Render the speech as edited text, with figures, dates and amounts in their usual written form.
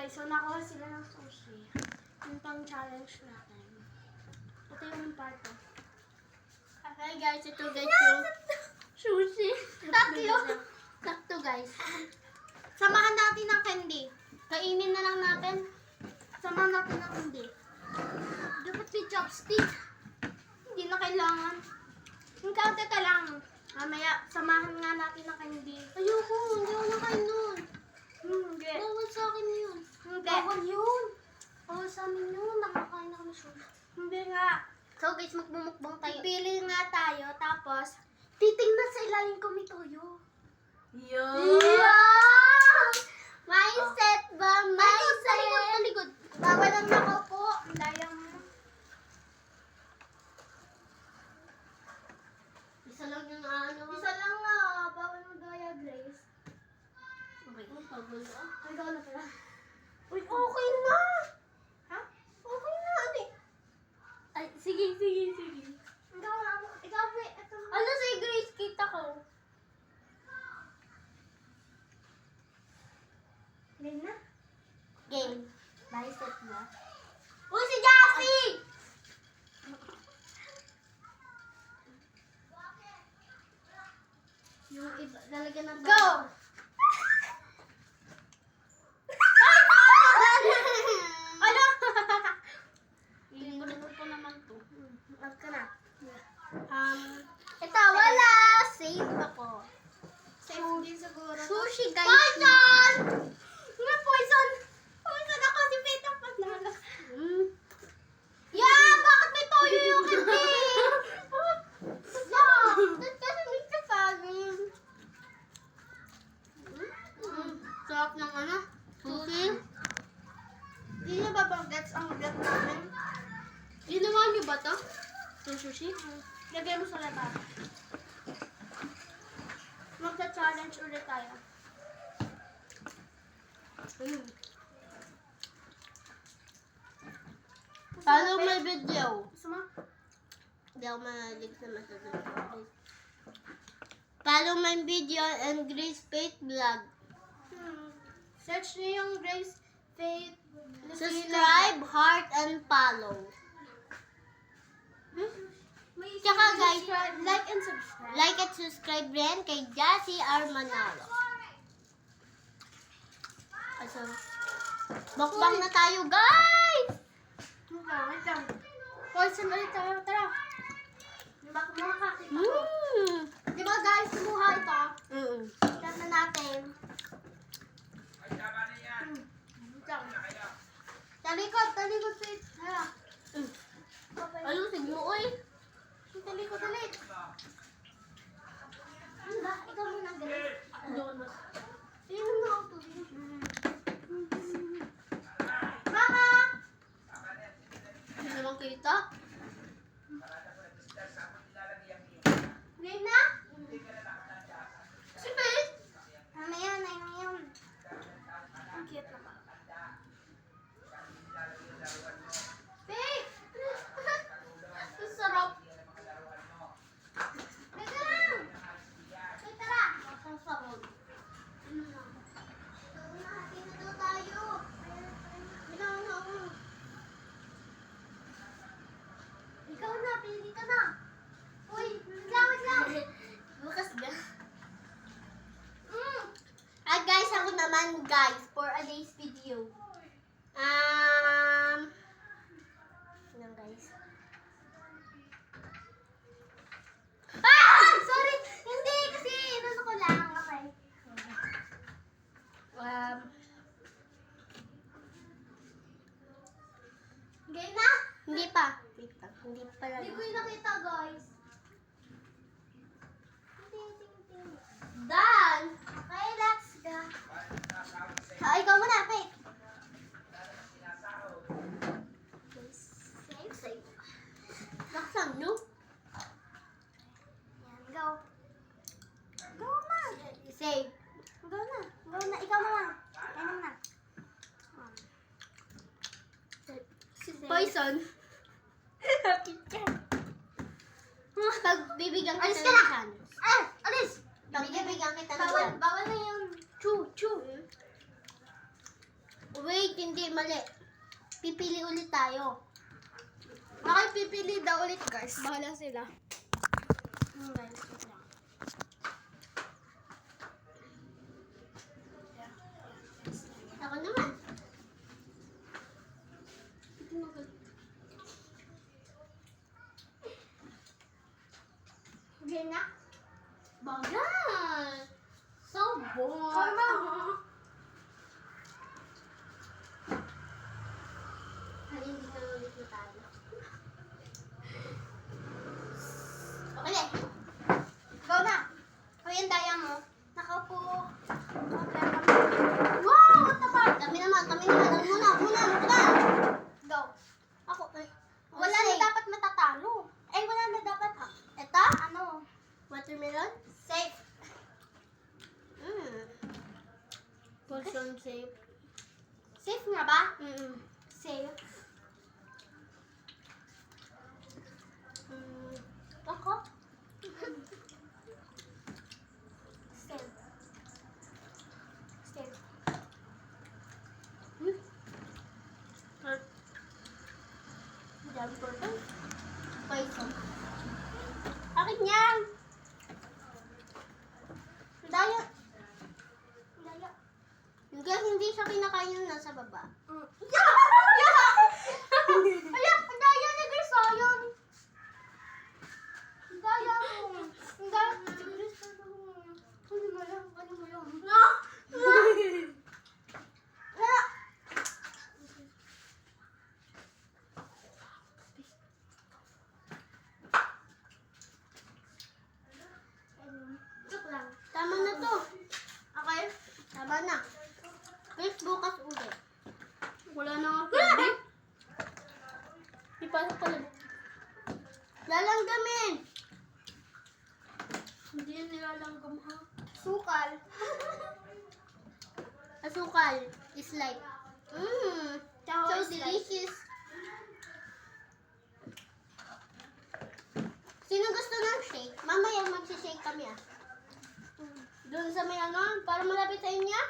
guys, so nakuha sila ng sushi. Yung pang-challenge natin. Ito yung part ko. Hi guys, ito guys yung sushi. Sakto guys. Samahan natin ng candy. Kainin na lang natin. Samahan natin ng candy. Dapat may chopstick. Hindi na kailangan. Yung kaunti ka lang. Mamaya, samahan nga natin ng candy. Ayoko, hindi ako nakain nun. Hindi. Bawal sa akin yun. Hindi. Bawal yun. Bawal sa amin yun. Nakakain na kami sushi. Hindi nga. So guys, magmumukbang tayo. Pipili nga tayo, tapos titingnan sa ilalim ko may toyo. Yeah! Mindset ba? Mindset! Talikod. Bawal ang nakaupo. Ang daya mo. Isa lang yung ano. Isa lang nga. Bawal mo gaya, Grace. Okay, pagod ah. Ay, ikaw na pala. Uy, okay na. Ha? Okay na, ate. Ay, sige. Ikaw na. Ikaw, ito. Ano si Grace? Kita ko. Game na? Game. Bicep na. Uy, si Jassy! Yung iba, lalagyan ng Go! Ano? Linggo ko naman to. Wag ka na. Ito, wala! Save ako. Safe din siguro. Sushi, guys. Poison! May poison! Poison ako si Peta pag nakalak. Yeah! Bakit may toyo yung hindi? Kasi may kasagin. Sarap ng ano? Sushi. Hindi niyo ba bang gets ang get namin? Ginawa niyo ba to? Yung sushi? Lagay mo sa lahat. Magsa-challenge ulit tayo. Follow my video. Gusto mo? Hindi ako manalig sa masasabi. Follow my video and Grace Faith Vlog. Search niyo yung Grace Faith. Subscribe, heart, and follow. Tsaka guys, like and subscribe. like at subscribe rin kay Jassy R. Manalo. So, mukbang na tayo guys! Wait lang. Poison ulit tayo. Tara. Di ba kumakakita ko? Di ba guys, kumuha ito? Tignan na natin. Talikod, Faith. Hala. Ayusin mo, oy! Talikod ulit. Ano ba? Ikaw muna ang galing. Tingnan mo ako to. Mama! Hindi naman kita. Game na? Si Faith? Mamaya na yun. Ang cute naman. Faith! Ang sarap. Teka lang! Faith, tara! Ang sarap. Hati na daw tayo. Bilang na ako. Ikaw na, pili ka na. Uy, wait lang. Bukas ga. At guys, ako naman guys, for a day's video. Yan guys. Sorry! Hindi, kasi inano ko lang. Okay. Game na? Hindi pa. Wait lang, hindi pa lang. Hindi ko yung nakita, guys. Ting. Done! Okay, let's go. Ikaw muna, Faith. Save. Nakasang, no? Yan, go. Go na. Save. Go na. Ikaw naman. Ano na? Poison. Pag bibigyan Alis kita ka na! ng chance. Alis! Pag bibigyan kita ng Bawal, chance. bawal na yung chew. Wait, hindi, mali. Pipili ulit tayo. Nakipipili daw ulit, guys. Bahala sila. Guys, wait lang. Ako naman. Okay na? Bagal! Sabon! Karma! Halin dito ulit na tayo. Okay. Go na. Hoy, ang daya mo. Nakaupo. Wow! What the fuck? Kami naman. Muna. Go. Ako, ay. Wala na dapat matatalo. Eh, wala na dapat. Ito? Ano? Watermelon? Safe. Portion safe. Safe nga ba? Mm. Safe. Ako? Safe. Safe. Dami ko ito. Poison. Akin yan. Ang daya. Ang daya. Hindi siya kinakain yung nasa baba. Ayan, ang daya na guys, sayang. Ang daya mo. Ang daya. Ano mo lang? Joke lang. Tama na to. Okay? Tama na. Please bukas ulit. Wala na nga pwede. Ipasok pala. Lalanggamin! Hindi yan nilalanggam ha. Sukal. Asukal is like, Chow so is like- delicious. Sino gusto ng shake? Mamaya magsishake kami ah. Doon sa may ano, para malapit sa inyo.